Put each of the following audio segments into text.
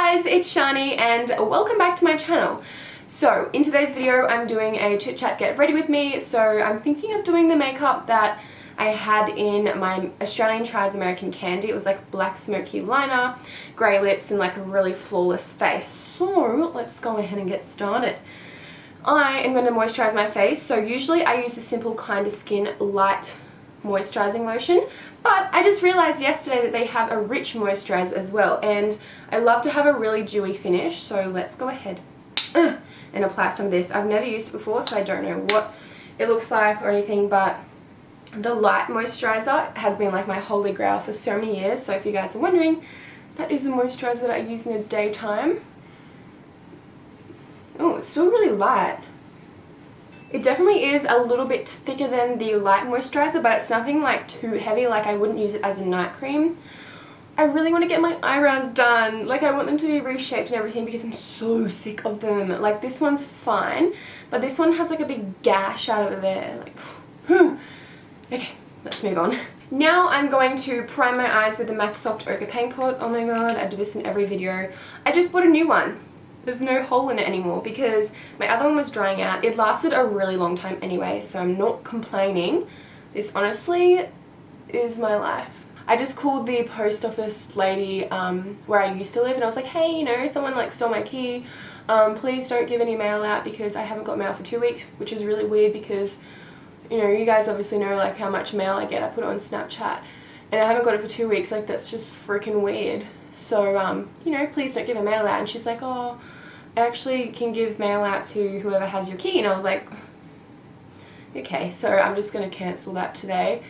guys, it's Shani and welcome back to my channel. So in today's video I'm doing a chit chat get ready with me. So I'm thinking of doing the makeup that I had in my Australian Tries American Candy. It was like black smoky liner, grey lips and like a really flawless face. So let's go ahead and get started. I am going to moisturise my face. So usually I use a simple Kind of Skin light moisturising lotion, but I just realised yesterday that they have a rich moisturiser as well, and I love to have a really dewy finish. So let's go ahead and apply some of this. I've never used it before, so I don't know what it looks like or anything, but the light moisturiser has been like my holy grail for so many years. So if you guys are wondering, that is a moisturiser that I use in the daytime. Oh, it's still really light. It definitely is a little bit thicker than the light moisturiser, but it's nothing like too heavy. Like I wouldn't use it as a night cream. I really want to get my eyebrows done. Like I want them to be reshaped and everything because I'm so sick of them. Like this one's fine, but this one has like a big gash out of there. Like, okay, let's move on. Now I'm going to prime my eyes with the MAC Soft Ochre Paint Pot. Oh my god, I do this in every video. I just bought a new one. There's no hole in it anymore because my other one was drying out. It lasted a really long time anyway, so I'm not complaining. This honestly is my life. I just called the post office lady where I used to live and I was like, hey, you know, someone like stole my key. Please don't give any mail out because I haven't got mail for 2 weeks, which is really weird because, you know, you guys obviously know like how much mail I get. I put it on Snapchat and I haven't got it for 2 weeks. Like that's just freaking weird. So, you know, please don't give a mail out. And she's like, oh, I actually can give mail out to whoever has your key. And I was like, okay, so I'm just going to cancel that today.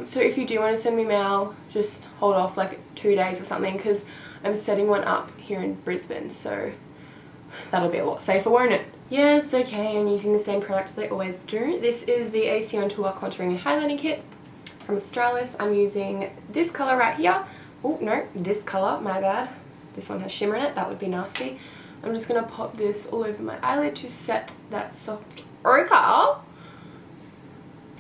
So if you do want to send me mail, just hold off like 2 days or something because I'm setting one up here in Brisbane. So that'll be a lot safer, won't it? Yes, okay, I'm using the same products they always do. This is the AC On Tour Contouring and Highlighting Kit from Australis. I'm using this colour right here. Oh, no, this colour, my bad. This one has shimmer in it, that would be nasty. I'm just going to pop this all over my eyelid to set that soft ochre.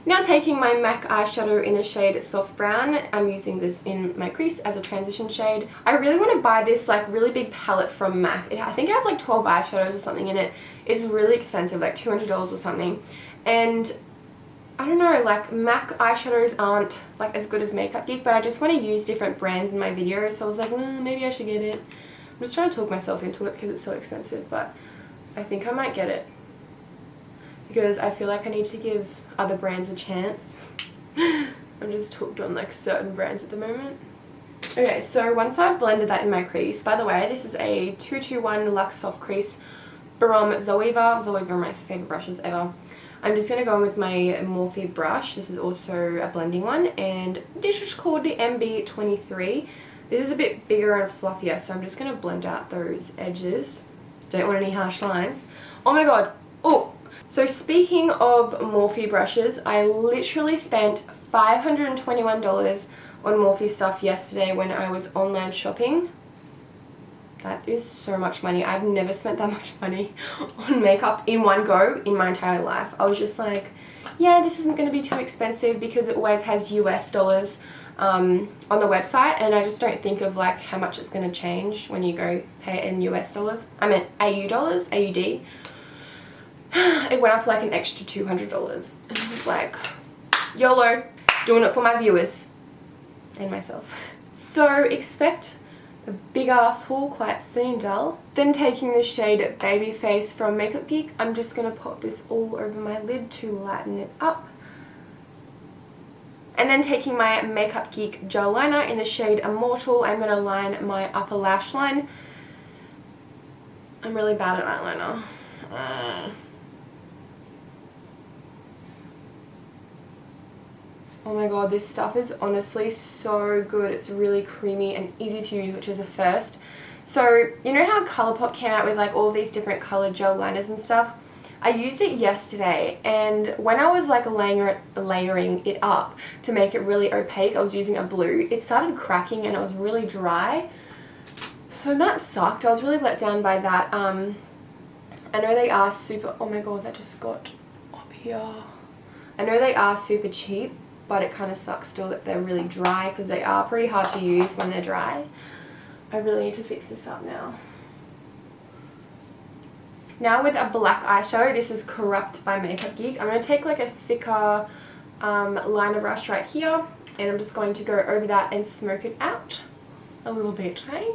Now taking my MAC eyeshadow in the shade Soft Brown, I'm using this in my crease as a transition shade. I really want to buy this like really big palette from MAC. I think it has like 12 eyeshadows or something in it. It's really expensive, like $200 or something. And I don't know, like MAC eyeshadows aren't like as good as Makeup Geek, but I just want to use different brands in my videos. So I was like, well, maybe I should get it. I'm just trying to talk myself into it because it's so expensive, but I think I might get it because I feel like I need to give other brands a chance. I'm just hooked on like certain brands at the moment. Okay, so once I've blended that in my crease, by the way, this is a 221 Luxe Soft Crease from Zoeva. Zoeva are my favourite brushes ever. I'm just going to go in with my Morphe brush. This is also a blending one, and this is called the MB23. This is a bit bigger and fluffier, so I'm just going to blend out those edges. Don't want any harsh lines. Oh my god. Oh, so speaking of Morphe brushes, I literally spent $521 on Morphe stuff yesterday when I was online shopping. That is so much money. I've never spent that much money on makeup in one go in my entire life. I was just like, yeah, this isn't going to be too expensive because it always has US dollars on the website, and I just don't think of like how much it's going to change when you go pay it in US dollars. I meant AU dollars, AUD. It went up like an extra $200, and I was like, YOLO, doing it for my viewers and myself. So expect a big ass haul quite soon, doll. Then taking the shade Baby Face from Makeup Geek, I'm just going to pop this all over my lid to lighten it up. And then taking my Makeup Geek gel liner in the shade Immortal, I'm going to line my upper lash line. I'm really bad at eyeliner. Oh my god, this stuff is honestly so good. It's really creamy and easy to use, which is a first. So, you know how Colourpop came out with like all these different coloured gel liners and stuff? I used it yesterday, and when I was like layering it up to make it really opaque, I was using a blue. It started cracking and it was really dry. So that sucked. I was really let down by that. I know they are super... Oh my god, that just got up here. I know they are super cheap, but it kind of sucks still that they're really dry because they are pretty hard to use when they're dry. I really need to fix this up now. Now with a black eyeshadow, this is Corrupt by Makeup Geek. I'm going to take like a thicker liner brush right here, and I'm just going to go over that and smoke it out a little bit, hey?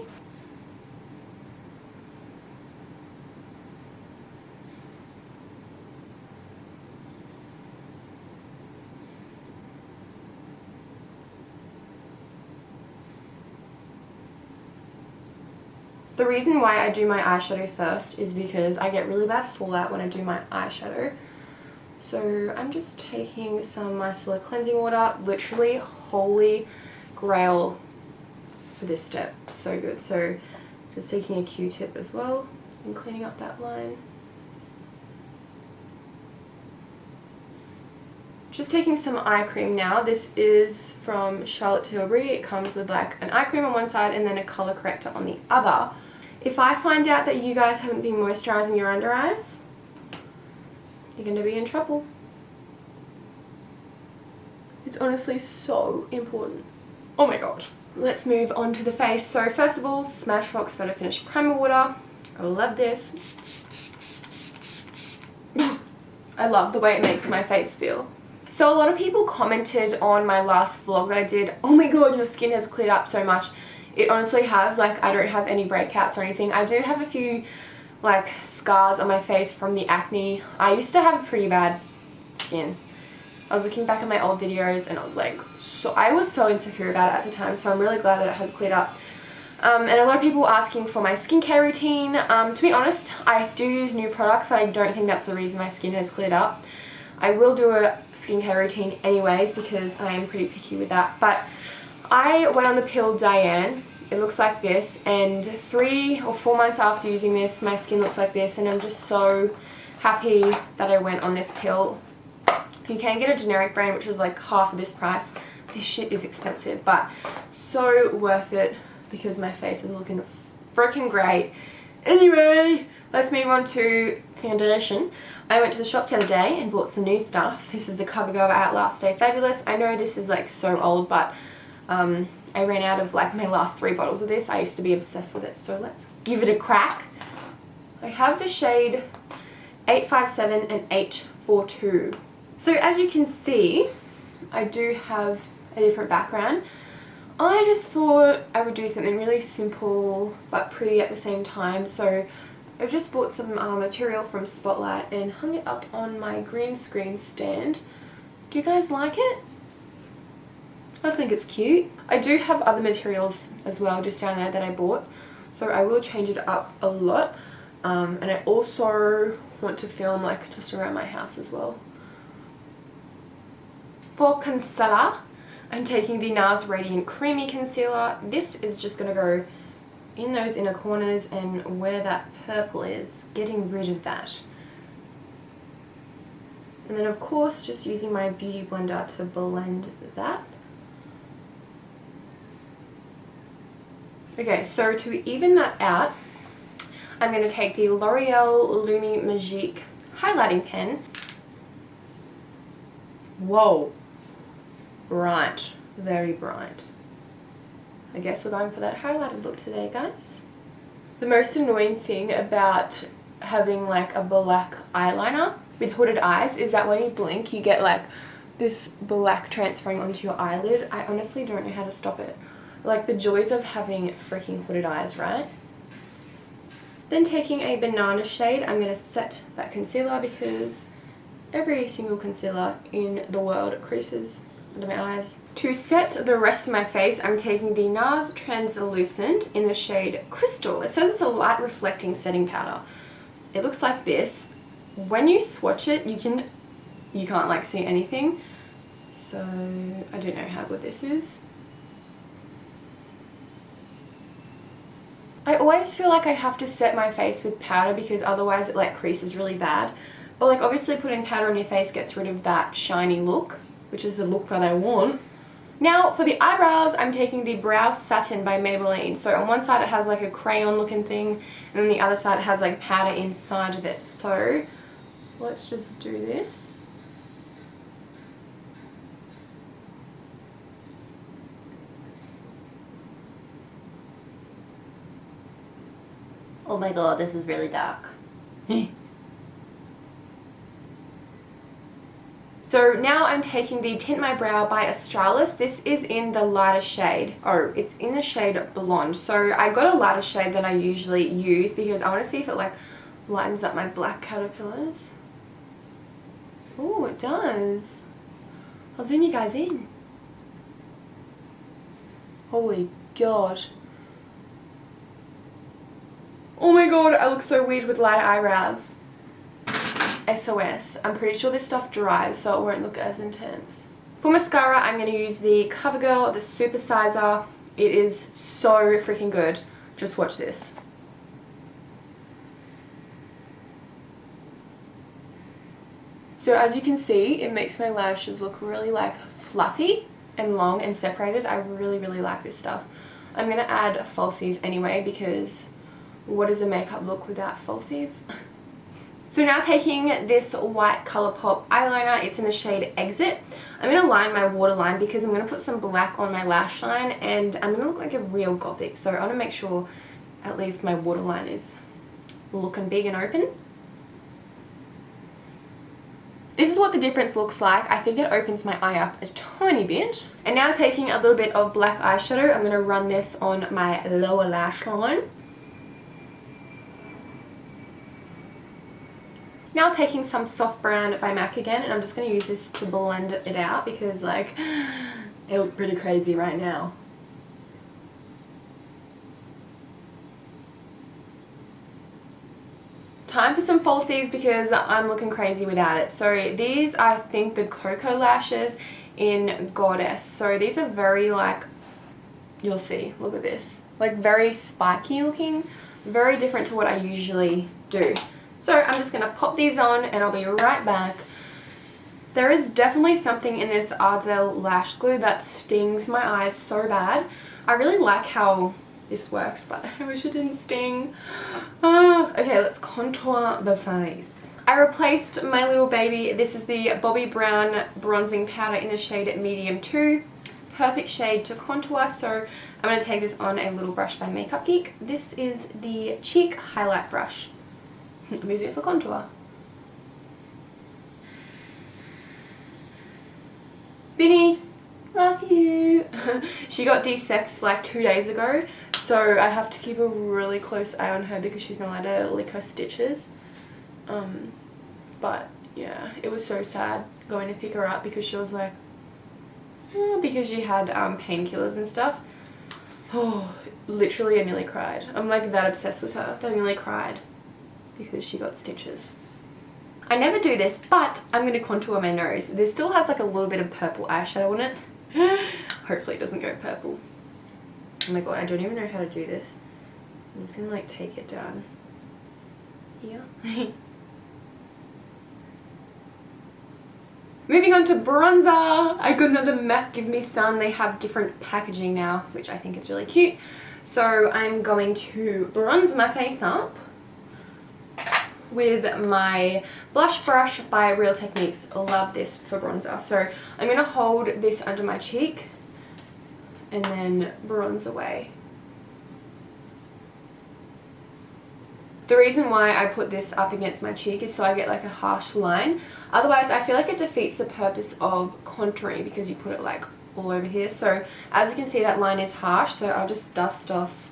The reason why I do my eyeshadow first is because I get really bad fallout when I do my eyeshadow. So I'm just taking some micellar cleansing water, literally holy grail for this step. So good. So just taking a Q-tip as well and cleaning up that line. Just taking some eye cream now. This is from Charlotte Tilbury. It comes with like an eye cream on one side and then a color corrector on the other. If I find out that you guys haven't been moisturizing your under eyes, you're going to be in trouble. It's honestly so important. Oh my god. Let's move on to the face. So first of all, Smashbox Photo Finish Primer Water. I love this. I love the way it makes my face feel. So a lot of people commented on my last vlog that I did, oh my god, your skin has cleared up so much. It honestly has. Like, I don't have any breakouts or anything. I do have a few like scars on my face from the acne. I used to have a pretty bad skin. I was looking back at my old videos and I was like, I was so insecure about it at the time, so I'm really glad that it has cleared up. And a lot of people asking for my skincare routine. To be honest, I do use new products, but I don't think that's the reason my skin has cleared up. I will do a skincare routine anyways because I am pretty picky with that. But I went on the pill Diane. It looks like this, and 3 or 4 months after using this, my skin looks like this, and I'm just so happy that I went on this pill. You can get a generic brand which is like half of this price. This shit is expensive, but so worth it because my face is looking freaking great. Anyway, let's move on to foundation. I went to the shop the other day and bought some new stuff. This is the CoverGirl Outlast Stay Fabulous. I know this is like so old, but I ran out of like my last 3 bottles of this. I used to be obsessed with it, so let's give it a crack. I have the shade 857 and 842. So as you can see, I do have a different background. I just thought I would do something really simple but pretty at the same time. So I've just bought some material from Spotlight and hung it up on my green screen stand. Do you guys like it? I think it's cute. I do have other materials as well just down there that I bought, so I will change it up a lot. And I also want to film like just around my house as well. For concealer, I'm taking the NARS Radiant Creamy Concealer. This is just going to go in those inner corners and where that purple is, getting rid of that. And then of course just using my Beauty Blender to blend that. Okay, so to even that out, I'm going to take the L'Oreal Lumi Magique highlighting pen. Whoa. Bright. Very bright. I guess we're going for that highlighted look today, guys. The most annoying thing about having like a black eyeliner with hooded eyes is that when you blink, you get like this black transferring onto your eyelid. I honestly don't know how to stop it. Like the joys of having freaking hooded eyes, right? Then taking a banana shade, I'm going to set that concealer because every single concealer in the world creases under my eyes. To set the rest of my face, I'm taking the NARS Translucent in the shade Crystal. It says it's a light reflecting setting powder. It looks like this. When you swatch it, you can't like see anything. So I don't know how good this is. I always feel like I have to set my face with powder because otherwise it like creases really bad. But like obviously putting powder on your face gets rid of that shiny look, which is the look that I want. Now for the eyebrows, I'm taking the Brow Satin by Maybelline. So on one side it has like a crayon looking thing, and on the other side it has like powder inside of it. So let's just do this. Oh my god, this is really dark. So now I'm taking the Tint My Brow by Australis. This is in the lighter shade. Oh, it's in the shade Blonde. So I got a lighter shade than I usually use because I want to see if it like lightens up my black caterpillars. Oh, it does. I'll zoom you guys in. Holy God. Oh my God, I look so weird with lighter eyebrows. SOS. I'm pretty sure this stuff dries so it won't look as intense. For mascara, I'm going to use the CoverGirl, the Supersizer. It is so freaking good. Just watch this. So as you can see, it makes my lashes look really like fluffy and long and separated. I really, really like this stuff. I'm going to add falsies anyway because what does a makeup look without falsies? So now taking this white Colourpop eyeliner, it's in the shade Exit. I'm going to line my waterline because I'm going to put some black on my lash line and I'm going to look like a real gothic. So I want to make sure at least my waterline is looking big and open. This is what the difference looks like. I think it opens my eye up a tiny bit. And now taking a little bit of black eyeshadow, I'm going to run this on my lower lash line. Now taking some Soft Brown by MAC again, and I'm just going to use this to blend it out because like it looks pretty crazy right now. Time for some falsies because I'm looking crazy without it. So these, I think, the Cocoa Lashes in Goddess. So these are very like, you'll see, look at this. Like very spiky looking, very different to what I usually do. So I'm just going to pop these on and I'll be right back. There is definitely something in this Ardell lash glue that stings my eyes so bad. I really like how this works, but I wish it didn't sting. Okay, let's contour the face. I replaced my little baby. This is the Bobbi Brown bronzing powder in the shade Medium 2. Perfect shade to contour, so I'm going to take this on a little brush by Makeup Geek. This is the Cheek Highlight Brush. I'm using it for contour. Binny, love you. She got de-sexed like 2 days ago, so I have to keep a really close eye on her because she's not allowed to lick her stitches. But yeah, it was so sad going to pick her up because she was like, because she had painkillers and stuff. Oh, literally I nearly cried. I'm like that obsessed with her that I nearly cried because she got stitches. I never do this, but I'm going to contour my nose. This still has like a little bit of purple eyeshadow on it. Hopefully it doesn't go purple. Oh my god, I don't even know how to do this. I'm just going to like take it down here. Moving on to bronzer. I got another MAC Give Me Sun. They have different packaging now, which I think is really cute. So I'm going to bronze my face up with my blush brush by Real Techniques. Love this for bronzer. So I'm going to hold this under my cheek and then bronze away. The reason why I put this up against my cheek is so I get like a harsh line. Otherwise I feel like it defeats the purpose of contouring because you put it like all over here. So as you can see, that line is harsh, so I'll just dust off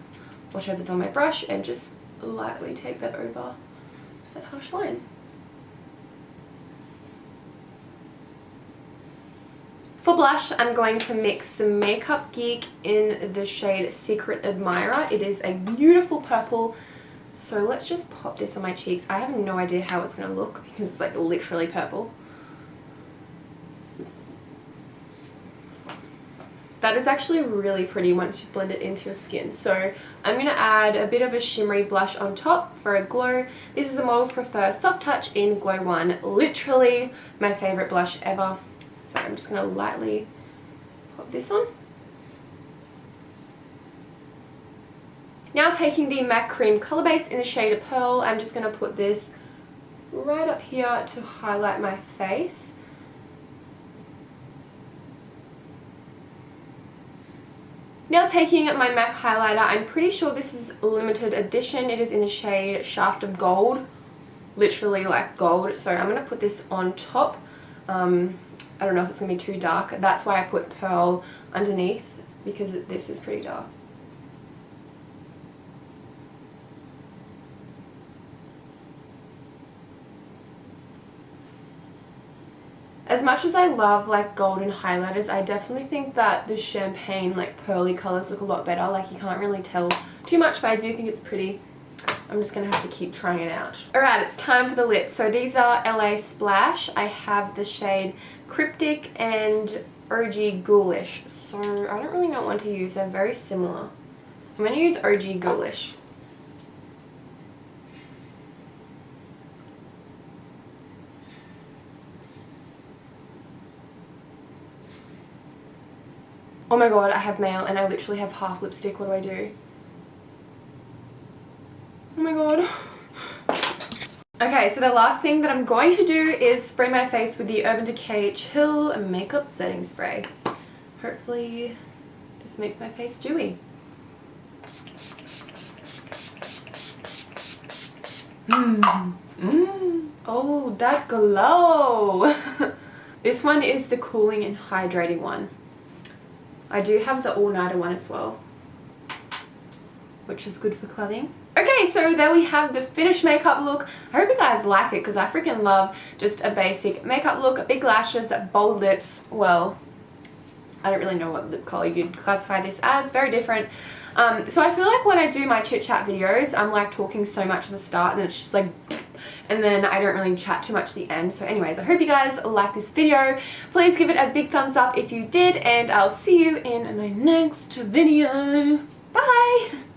whatever's on my brush and just lightly take that over that harsh line. For blush, I'm going to mix the Makeup Geek in the shade Secret Admirer. It is a beautiful purple. So let's just pop this on my cheeks. I have no idea how it's going to look because it's like literally purple. That is actually really pretty once you blend it into your skin. So I'm going to add a bit of a shimmery blush on top for a glow. This is the Models Prefer Soft Touch in Glow 1. Literally my favourite blush ever. So I'm just going to lightly pop this on. Now taking the MAC Cream Colour Base in the shade Pearl, I'm just going to put this right up here to highlight my face. Now taking my MAC highlighter, I'm pretty sure this is limited edition. It is in the shade Shaft of Gold, literally like gold. So I'm going to put this on top. I don't know if it's going to be too dark. That's why I put Pearl underneath, because this is pretty dark. As much as I love like golden highlighters, I definitely think that the champagne like pearly colours look a lot better. Like you can't really tell too much, but I do think it's pretty. I'm just going to have to keep trying it out. Alright, it's time for the lips. So these are LA Splash. I have the shade Cryptic and OG Ghoulish. So I don't really know what one to use. They're very similar. I'm going to use OG Ghoulish. Oh my god, I have mail and I literally have half lipstick. What do I do? Oh my god. Okay, so the last thing that I'm going to do is spray my face with the Urban Decay Chill Makeup Setting Spray. Hopefully this makes my face dewy. Oh, that glow. This one is the cooling and hydrating one. I do have the all-nighter one as well, which is good for clubbing. Okay, so there we have the finished makeup look. I hope you guys like it because I freaking love just a basic makeup look. Big lashes, bold lips. Well, I don't really know what lip color you'd classify this as. Very different. So I feel like when I do my chit chat videos, I'm like talking so much at the start and then it's just like, and then I don't really chat too much at the end. So anyways, I hope you guys like this video. Please give it a big thumbs up if you did, and I'll see you in my next video. Bye!